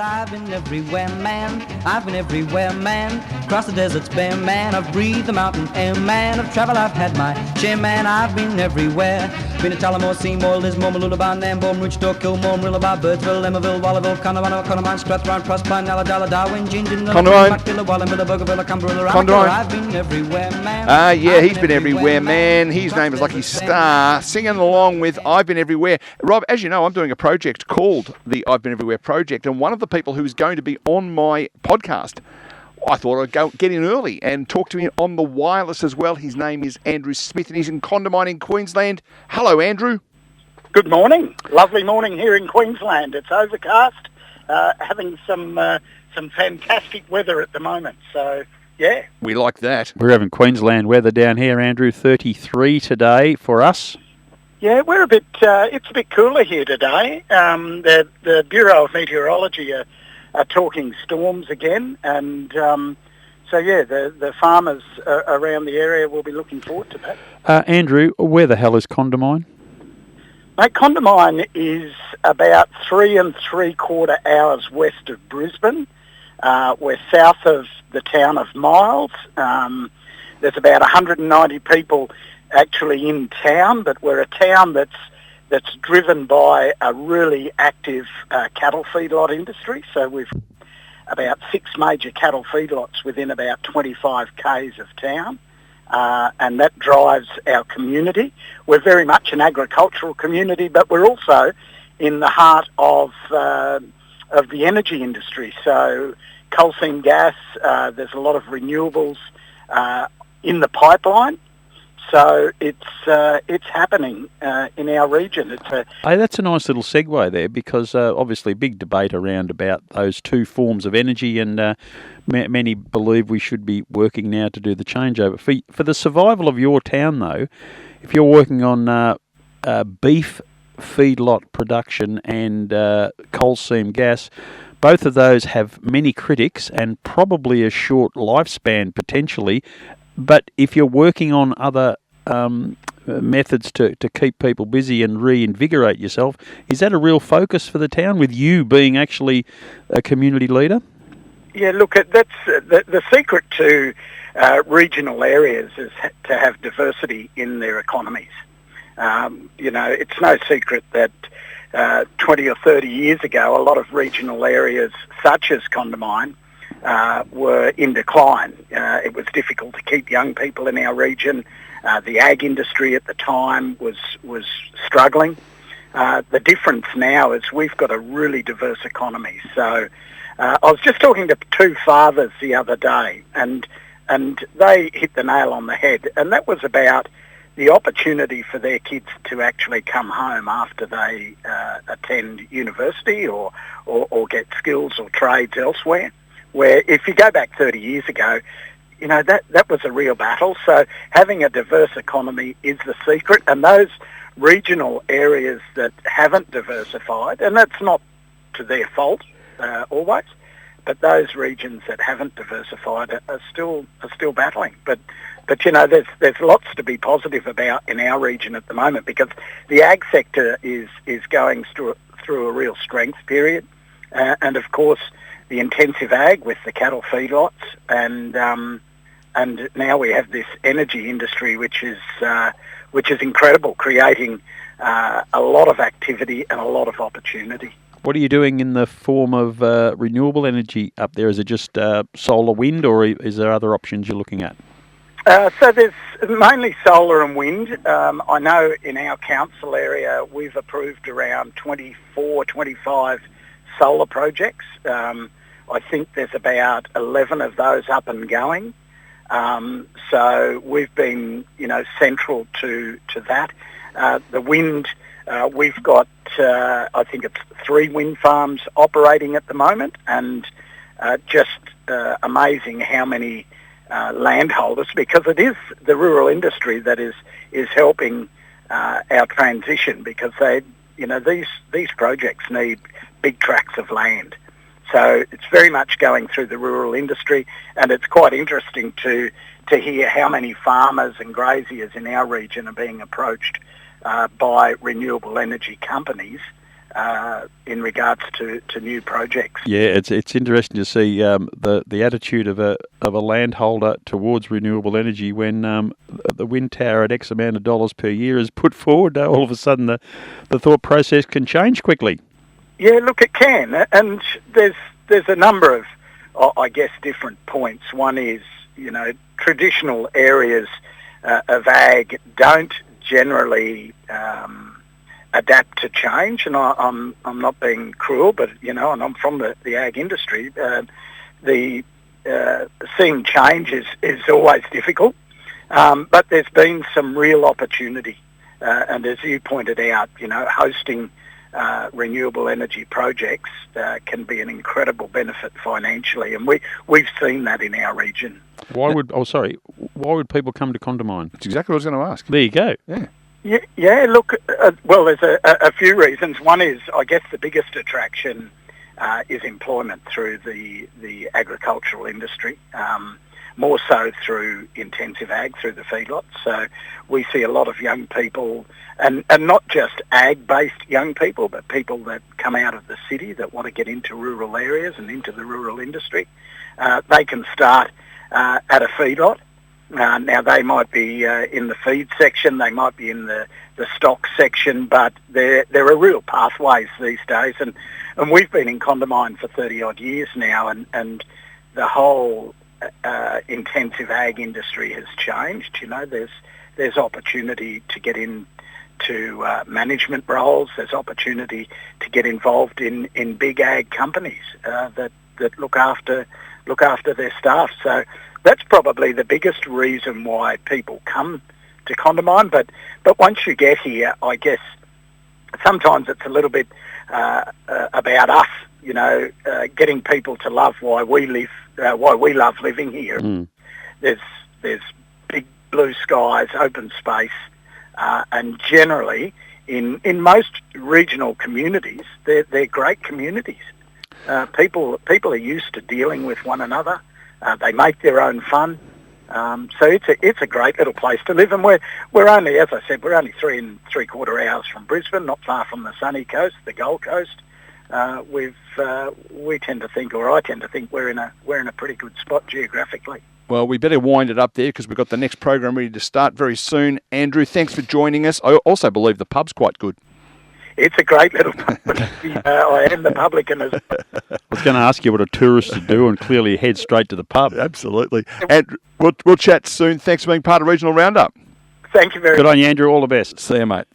I've been everywhere, man. I've been everywhere, man. Across the deserts bare, man. I've breathed the mountain air, man. Of travel I've had my share, man. I've been everywhere. Been to Tullamore, Seymour, Lismore, Mooloolaba, Nambour, Roochdore, Kilmore, Mooloolaba, Birdsville, Emmaville, Wallaville, Condamine, Strathround, Proserpine, Alladala, Darwin, Gingin, Macmillan, Wallamilla, Bougainville, Cumberland, I've been everywhere, man. Yeah, he's been everywhere, man. His name is Lucky Star, singing along with I've Been Everywhere. Rob, as you know, I'm doing a project called the I've Been Everywhere Project, and one of the people who's going to be on my podcast, I thought I'd go get in early and talk to him on the wireless as well. His name is Andrew Smith, and he's in Condamine in Queensland. Hello, Andrew. Good morning. Lovely morning here in Queensland. It's overcast, having some fantastic weather at the moment. So, yeah. We like that. We're having Queensland weather down here, Andrew. 33 today for us. Yeah, we're it's a bit cooler here today. The Bureau of Meteorology are talking storms again, and the farmers around the area will be looking forward to that. Andrew, where the hell is Condamine? Mate, Condamine is about 3 3/4 hours west of Brisbane. We're south of the town of Miles. There's about 190 people actually in town, but we're a town that's driven by a really active cattle feedlot industry. So we've about 6 major cattle feedlots within about 25 k's of town, and that drives our community. We're very much an agricultural community, but we're also in the heart of the energy industry. So coal seam gas, there's a lot of renewables in the pipeline. So it's happening in our region. That's a nice little segue there, because obviously big debate around about those two forms of energy, and many believe we should be working now to do the changeover. For the survival of your town, though, if you're working on beef feedlot production and coal seam gas, both of those have many critics and probably a short lifespan potentially. But if you're working on other methods to keep people busy and reinvigorate yourself, is that a real focus for the town, with you being actually a community leader? Yeah, look, that's the secret to regional areas is to have diversity in their economies. It's no secret that 20 or 30 years ago, a lot of regional areas such as Condamine were in decline. It was difficult to keep young people in our region. The ag industry at the time was struggling. The difference now is we've got a really diverse economy. So I was just talking to 2 fathers the other day, and they hit the nail on the head, and that was about the opportunity for their kids to actually come home after they attend university or get skills or trades elsewhere. Where if you go back 30 years ago, that was a real battle. So having a diverse economy is the secret, and those regional areas that haven't diversified, and that's not to their fault always, but those regions that haven't diversified are still battling. But there's lots to be positive about in our region at the moment, because the ag sector is going through a real strength period, and of course the intensive ag with the cattle feedlots, and now we have this energy industry which is incredible, creating a lot of activity and a lot of opportunity. What are you doing in the form of renewable energy up there? Is it just solar, wind, or is there other options you're looking at? So there's mainly solar and wind. I know in our council area we've approved around 24, 25 solar projects. I think there's about 11 of those up and going. So we've been, central to that. The wind, we've got, I think it's 3 wind farms operating at the moment, and just amazing how many landholders, because it is the rural industry that is helping our transition, because these projects need big tracts of land. So it's very much going through the rural industry, and it's quite interesting to hear how many farmers and graziers in our region are being approached by renewable energy companies in regards to new projects. Yeah, it's interesting to see the attitude of a landholder towards renewable energy when the wind tower at X amount of dollars per year is put forward. All of a sudden, the thought process can change quickly. Yeah, look, it can, and there's a number of, I guess, different points. One is, traditional areas of ag don't generally adapt to change, and I'm not being cruel, but and I'm from the ag industry. Seeing change is always difficult, but there's been some real opportunity, and as you pointed out, hosting renewable energy projects can be an incredible benefit financially, and we've seen that in our region. Why would people come to Condamine? That's exactly what I was going to ask. There you go. Yeah. Look, well, there's a few reasons. One is, I guess, the biggest attraction is employment through the agricultural industry, more so through intensive ag, through the feedlots. So we see a lot of young people, and not just ag-based young people, but people that come out of the city that want to get into rural areas and into the rural industry. They can start at a feedlot. Now, they might be in the feed section, they might be in the stock section, but there are real pathways these days. And we've been in Condamine for 30-odd years now, and the whole intensive ag industry has changed. There's opportunity to get into management roles. There's opportunity to get involved in big ag companies that look after their staff. So that's probably the biggest reason why people come to Condamine. But once you get here, I guess sometimes it's a little bit about us, getting people to love why we love living here. There's big blue skies, open space, and generally in most regional communities, they're great communities. People are used to dealing with one another. They make their own fun. So it's a great little place to live, and we're only, as I said, we're only 3 3/4 hours from Brisbane, not far from the sunny coast, the Gold Coast. We tend to think, or I tend to think, we're in a pretty good spot geographically. Well, we better wind it up there because we've got the next program ready to start very soon. Andrew, thanks for joining us. I also believe the pub's quite good. It's a great little public. I am the publican as well. I was going to ask you what a tourist should do, and clearly head straight to the pub. Absolutely. And we'll chat soon. Thanks for being part of Regional Roundup. Thank you very much. Good on you, Andrew. All the best. See you, mate.